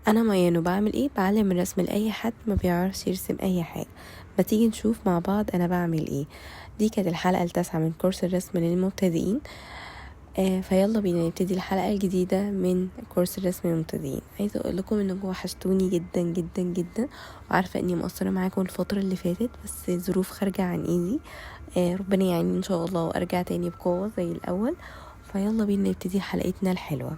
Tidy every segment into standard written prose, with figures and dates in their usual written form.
انا ميان وبعمل ايه؟ بعلم الرسم لاي حد ما بيعرفش يرسم اي حاجه. ما تيجي نشوف مع بعض انا بعمل ايه. دي كانت الحلقه التاسعة من كورس الرسم للمبتدئين. فيلا بينا نبتدي الحلقه الجديده من كورس الرسم للمبتدئين. عايزه اقول لكم انكم وحشتوني جدا جدا جدا، وعارفه اني مقصره معاكم الفتره اللي فاتت، بس ظروف خارجه عن ايدي. ربنا يعيني ان شاء الله وارجع تاني بقوه زي الاول. فيلا بينا نبتدي حلقتنا الحلوه.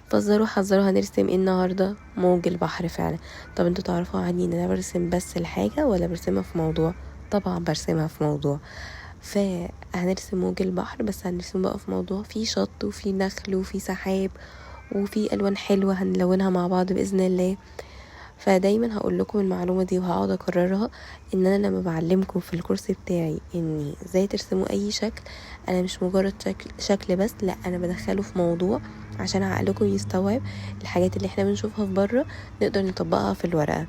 فزروا حذروا، هنرسم ايه النهارده؟ موج البحر فعلا. طب انتوا تعرفوا عني ان انا برسم بس الحاجه ولا برسمها في موضوع؟ طبعا برسمها في موضوع. فهنرسم موج البحر، بس هنرسم بقى في موضوع فيه شط وفيه نخل وفيه سحاب وفيه الوان حلوه هنلونها مع بعض باذن الله. فدايما هقول لكم المعلومه دي وهقعد اكررها، ان انا لما بعلمكم في الكورس بتاعي اني ازاي ترسموا اي شكل، انا مش مجرد شكل بس، لا انا بدخله في موضوع عشان عقلكم يستوعب الحاجات اللي احنا بنشوفها في بره نقدر نطبقها في الورقه،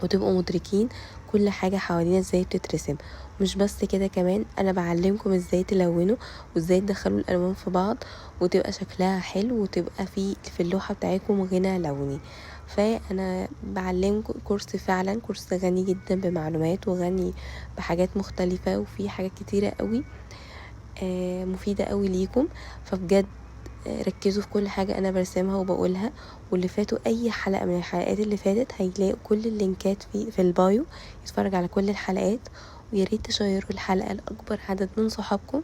وتبقوا مدركين كل حاجة حوالينا ازاي بتترسم. مش بس كده، كمان انا بعلمكم ازاي تلونوا وازاي تدخلوا الالوان في بعض وتبقى شكلها حلو وتبقى في اللوحة بتاعتكم غنى لوني. فانا بعلمكم كورس فعلا كورس غني جدا بمعلومات وغني بحاجات مختلفة، وفي حاجات كتيرة قوي مفيدة قوي ليكم. فبجد ركزوا في كل حاجة انا برسمها وبقولها. واللي فاتوا اي حلقة من الحلقات اللي فاتت هيلاقوا كل اللينكات في البايو، يتفرج على كل الحلقات. وياريت تشيروا الحلقة لأكبر عدد من صحابكم،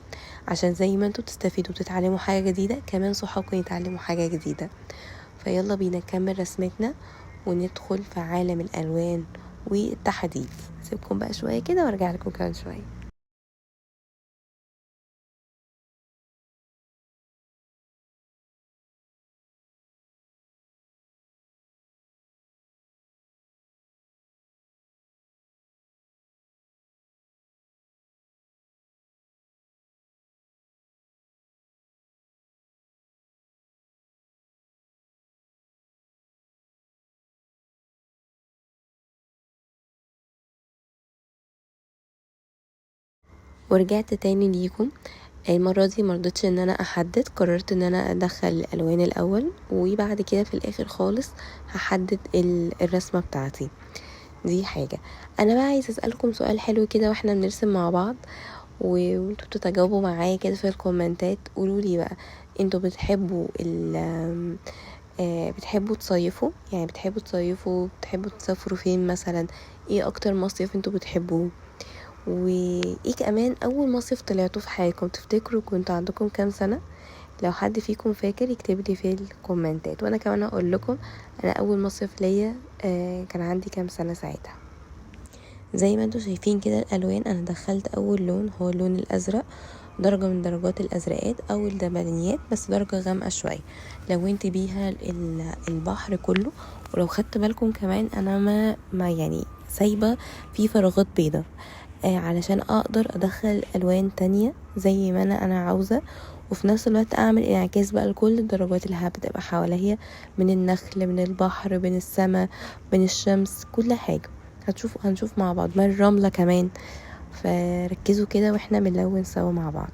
عشان زي ما انتوا تستفيدوا وتتعلموا حاجة جديدة، كمان صحابكم يتعلموا حاجة جديدة. فيلا بينا نكمل رسمتنا وندخل في عالم الألوان والتحديث. سيبكم بقى شوية كده وارجع لكم كمان شوية. ورجعت تاني ليكم. المرة دي مرضتش ان انا احدد، قررت ان انا ادخل الالوان الاول وبعد كده في الاخر خالص هحدد الرسمة بتاعتي. دي حاجة. انا بقى عايزة اسألكم سؤال حلو كده واحنا بنرسم مع بعض، وانتوا تتجاوبوا معايا كده في الكومنتات. قولولي بقى، انتوا بتحبوا بتحبوا تصيفوا؟ يعني بتحبوا تسافروا فين مثلا؟ ايه اكتر مصيف انتوا بتحبوه؟ وايه كمان اول مصيف طلعتوا في حياتكم؟ تفتكروا كنتوا عندكم كام سنة؟ لو حد فيكم فاكر يكتب لي في الكومنتات، وانا كمان اقول لكم انا اول مصيف ليا كان عندي كام سنة ساعتها. زي ما انتوا شايفين كده الالوان، انا دخلت اول لون هو اللون الازرق، درجة من درجات الازرقات او الدبلانيات، بس درجة غامقة شوية. لونت بيها البحر كله. ولو خدت بالكم كمان انا ما يعني سايبة في فراغات بيضة علشان اقدر ادخل الوان تانية زي ما انا عاوزة، وفي نفس الوقت اعمل انعكاس بقى لكل الدرجات اللي هتبقى حواليا، من النخل، من البحر، من السماء، من الشمس، كل حاجة. هنشوف مع بعض، من الرملة كمان. فركزوا كده واحنا بنلون سوا مع بعض.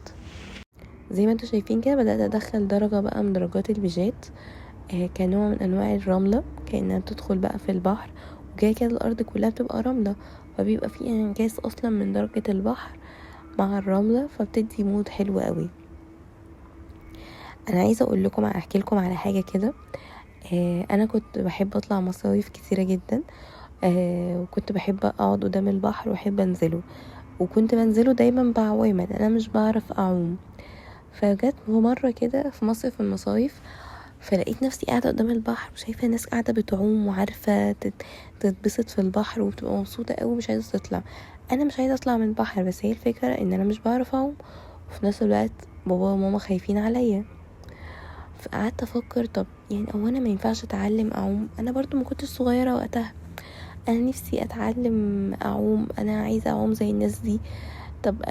زي ما انتوا شايفين كده بدأت ادخل درجة بقى من درجات البيجات كنوع من انواع الرملة، كأنها بتدخل بقى في البحر. وكده كده الارض كلها بتبقى رملة، فبيبقى في انعكاس اصلا من درجة البحر مع الرملة، فبتدي مود حلو قوي. انا عايزة اقول لكم احكي لكم على حاجة كده. انا كنت بحب اطلع مصايف كتيرة جدا. وكنت بحب اقعد قدام البحر واحب انزله، وكنت بنزله دايما بعوامة، انا مش بعرف اعوم. فجت مرة كده في مصيف من المصايف، فلقيت نفسي قاعدة قدام البحر وشايفة ناس قاعدة بتعوم وعارفة تتبسط في البحر وبتبقى مبسوطة قوي، مش عايزة تطلع. انا مش عايزة اطلع من البحر، بس هي الفكرة ان انا مش بعرف اعوم، وفي نفس الوقت بابا وماما خايفين عليا. فقعدت افكر، طب يعني او انا ما ينفعش اتعلم اعوم؟ انا برضو ما كنتش صغيرة وقتها، انا نفسي اتعلم اعوم، انا عايزة اعوم زي الناس دي. طب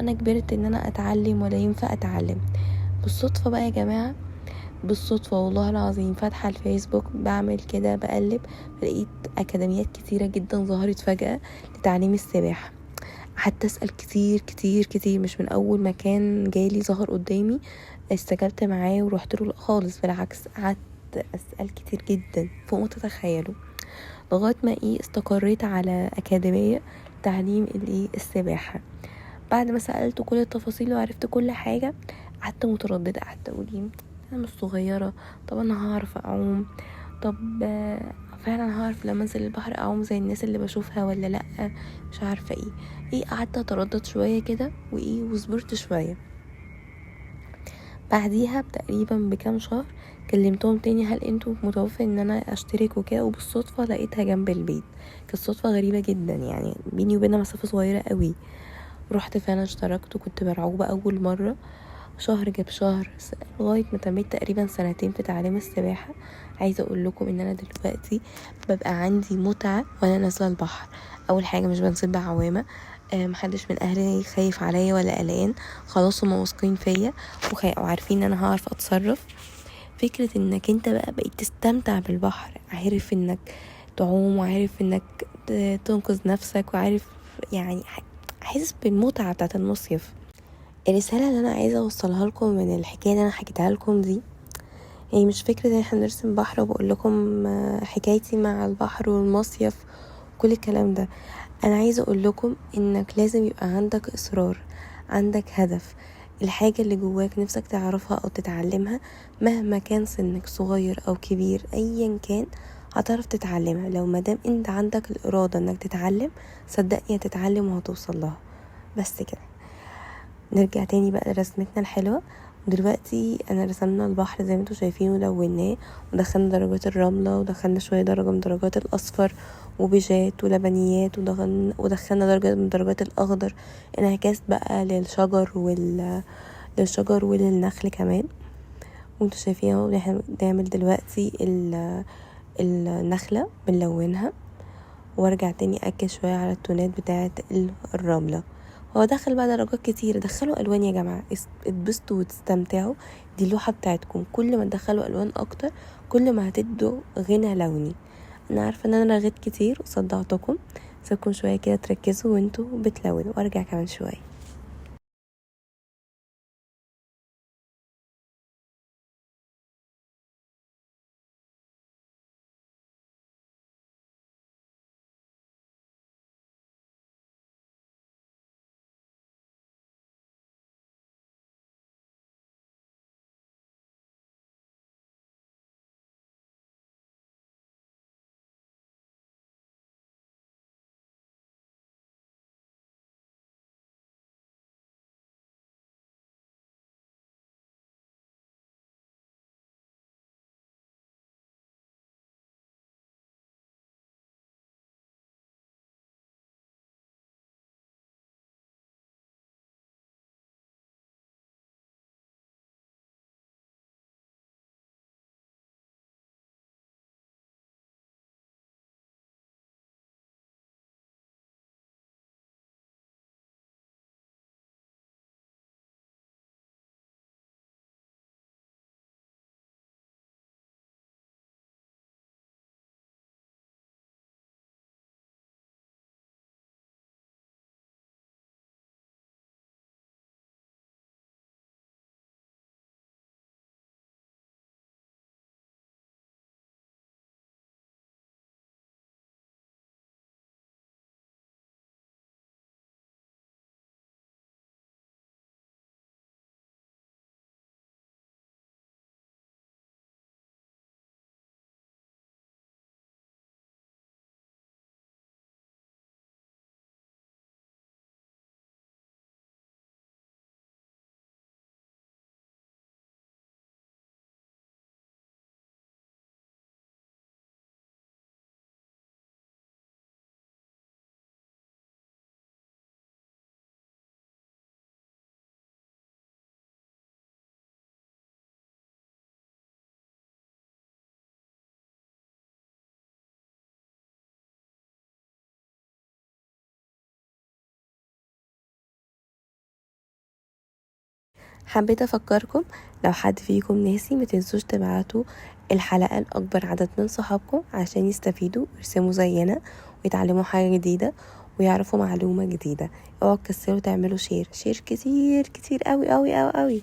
انا كبرت ان انا اتعلم ولا ينفع اتعلم؟ بالصدفة بقى يا جماعة، بالصدفة والله العظيم، فاتحة الفيسبوك بعمل كده بقلب، لقيت اكاديميات كتيرة جدا ظهرت فجأة لتعليم السباحة. قعدت اسأل كتير كتير كتير، مش من اول مكان جالي ظهر قدامي استجبت معاه ورحت له، خالص بالعكس، قعدت أسئلة كتير جدا فوق ما تتخيلوا، لغاية ما استقريت على أكاديمية تعليم السباحة. بعد ما سألت كل التفاصيل وعرفت كل حاجة، قعدت مترددة، قعدت أقول أنا مش صغيرة، طب أنا هعرف أعوم؟ طب فعلا هعرف لما انزل البحر اعوم زي الناس اللي بشوفها ولا لا؟ مش عارفه قعدت اتردد شويه كده وصبرت شويه. بعديها تقريبا بكام شهر كلمتهم تاني، هل انتوا متوافق ان انا اشترك وكده؟ وبالصدفه لقيتها جنب البيت. كانت صدفه غريبه جدا، يعني بيني وبينها مسافه صغيره قوي. رحت فعلا اشتركت وكنت مرعوبه اول مره. شهر جاب شهر لغايه ما تميت تقريبا 2 سنين في تعليم السباحه. عايزه اقول لكم ان انا دلوقتي ببقى عندي متعه وانا نازله البحر. اول حاجه مش بنزل بعوامه، محدش من اهلي خايف عليا ولا قلقان، خلاص هما واثقين فيا وعارفين ان انا هعرف اتصرف. فكره انك انت بقى بقيت تستمتع بالبحر، عارف انك تعوم وعارف انك تنقذ نفسك وعارف يعني حاسس بالمتعه بتاعت المصيف. الرسالة اللي انا عايزة اوصلها لكم من الحكاية اللي انا حكيتها لكم دي، هي مش فكرة ان احنا نرسم بحر وبقول لكم حكايتي مع البحر والمصيف كل الكلام ده. انا عايزة اقول لكم انك لازم يبقى عندك اصرار، عندك هدف، الحاجة اللي جواك نفسك تعرفها او تتعلمها مهما كان سنك صغير او كبير ايا كان هتعرف تتعلمها. لو مادام انت عندك الارادة انك تتعلم، صدقني هتتعلم وهتوصل لها. بس كده. نرجع تاني بقى لرسمتنا الحلوة. دلوقتي انا رسمنا البحر زي ما انتوا شايفين ولوناه، ودخلنا درجات الرملة ودخلنا شوية درجة من درجات الاصفر وبيجات ولبنيات، ودخلنا درجة من درجات الاخضر، انعكاس بقى للشجر وللنخل كمان. وانتوا شايفين اهو احنا بنعمل دلوقتي النخلة بنلونها. وارجع تاني اكد شوية على التونات بتاعة الرملة. هو دخل بقى درجات كتير، دخلوا الوان يا جماعة، اتبسطوا وتستمتعوا. دي اللوحة بتاعتكم، كل ما تدخلوا الوان اكتر كل ما هتدوا غنى لوني. انا عارفة ان انا رغيت كتير وصدعتكم، سيبكم شوية كده تركزوا وانتوا بتلونوا وارجع كمان شوية. حبيت افكركم لو حد فيكم ناسي ما تنسوش تبعتوا الحلقة لأكبر عدد من صحابكم عشان يستفيدوا ويرسموا زينا ويتعلموا حاجة جديدة ويعرفوا معلومة جديدة. اوعوا تكسلوا تعملوا شير كتير كتير قوي قوي قوي قوي.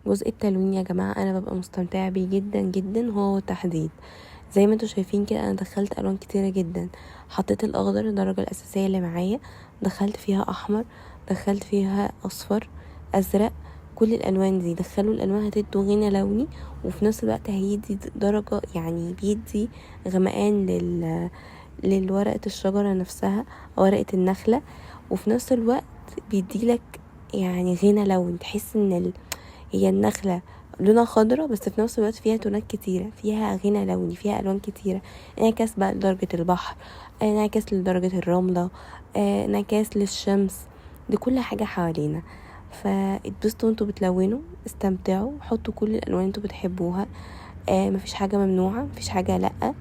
جزء التلوين يا جماعة انا ببقى مستمتعة بيه جدا جدا، هو التحديد. زي ما انتوا شايفين كده انا دخلت الوان كتيرة جدا، حطيت الاخضر الدرجة الاساسية اللي معايا، دخلت فيها احمر، دخلت فيها اصفر، ازرق. كل الالوان دي دخلوا الالوان هتدوا غنى لوني، وفي نفس الوقت هيدي درجة يعني بيدي غمقان للورقة الشجرة نفسها، ورقة النخلة. وفي نفس الوقت بيديلك يعني غنى لون، تحس ان هي النخلة لونها خضرة بس في نفس الوقت فيها تونات كتيرة، فيها غنى لوني، فيها ألوان كتيرة، انعكاس بقى لدرجة البحر، انعكاس لدرجة الرملة، انعكاس للشمس، دي كل حاجة حوالينا. فاتبسطوا انتوا بتلونوا، استمتعوا، حطوا كل الألوان انتوا بتحبوها. مفيش حاجة ممنوعة، مفيش حاجة لأ.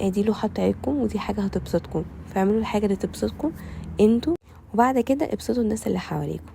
دي لوحة بتاعتكم ودي حاجة هتبسطكم، فاعملوا الحاجة اللي تبسطكم انتوا، وبعد كده ابسطوا الناس اللي حواليكم.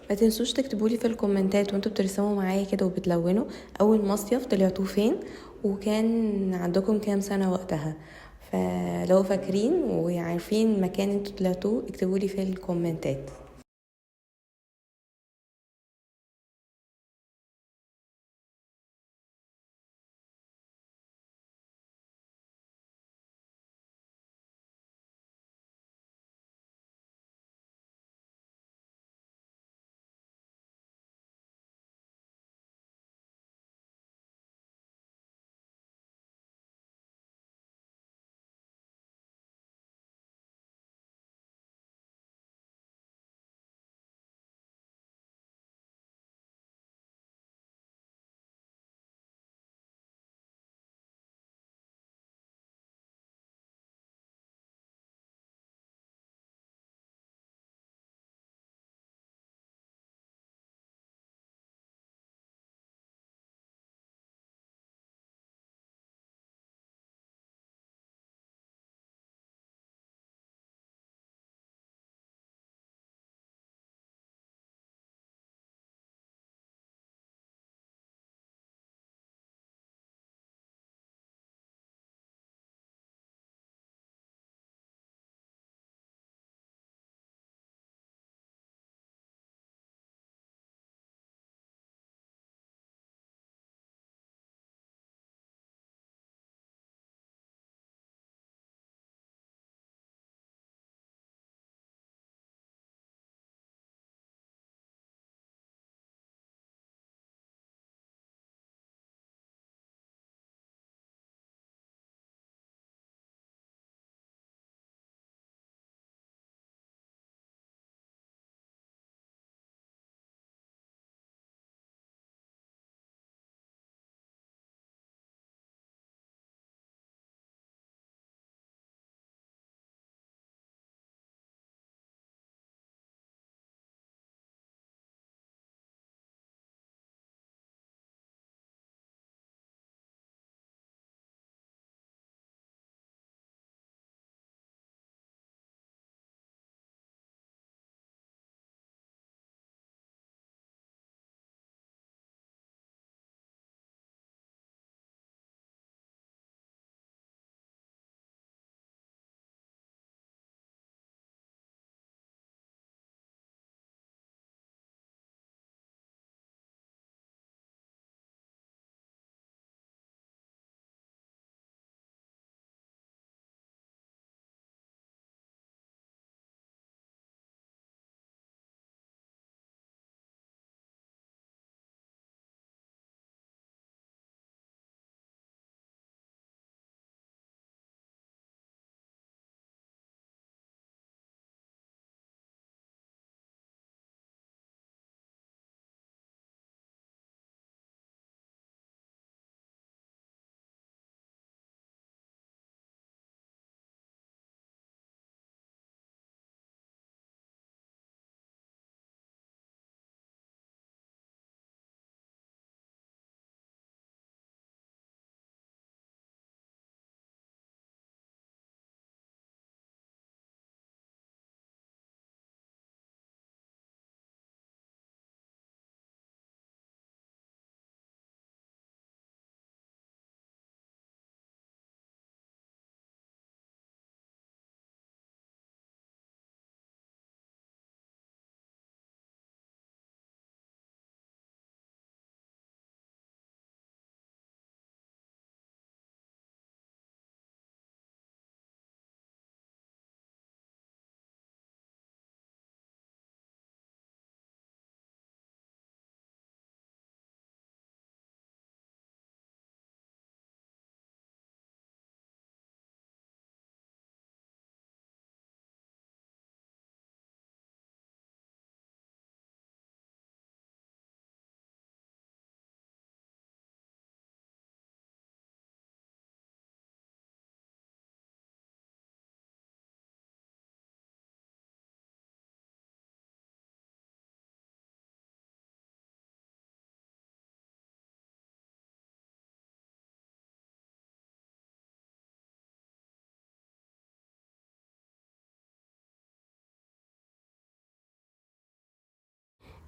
ما تنسوش تكتبولي في الكومنتات وانتوا بترسموا معايا كده وبتلونوا اول مصيف طلعتوه فين، وكان عندكم كام سنة وقتها. فلو فاكرين وعارفين مكان انتوا طلعتوه اكتبولي في الكومنتات.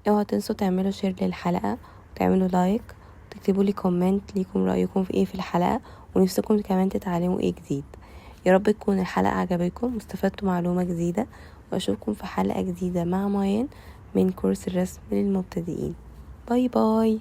اوعوا تنسوا تعملوا شير للحلقة وتعملوا لايك وتكتبوا لي كومنت ليكم رأيكم في ايه في الحلقة ونفسكم كمان تتعلموا ايه جديد. يا رب تكون الحلقة عجبتكم واستفدتوا معلومة جديدة، واشوفكم في حلقة جديدة مع ميان من كورس الرسم للمبتدئين. باي باي.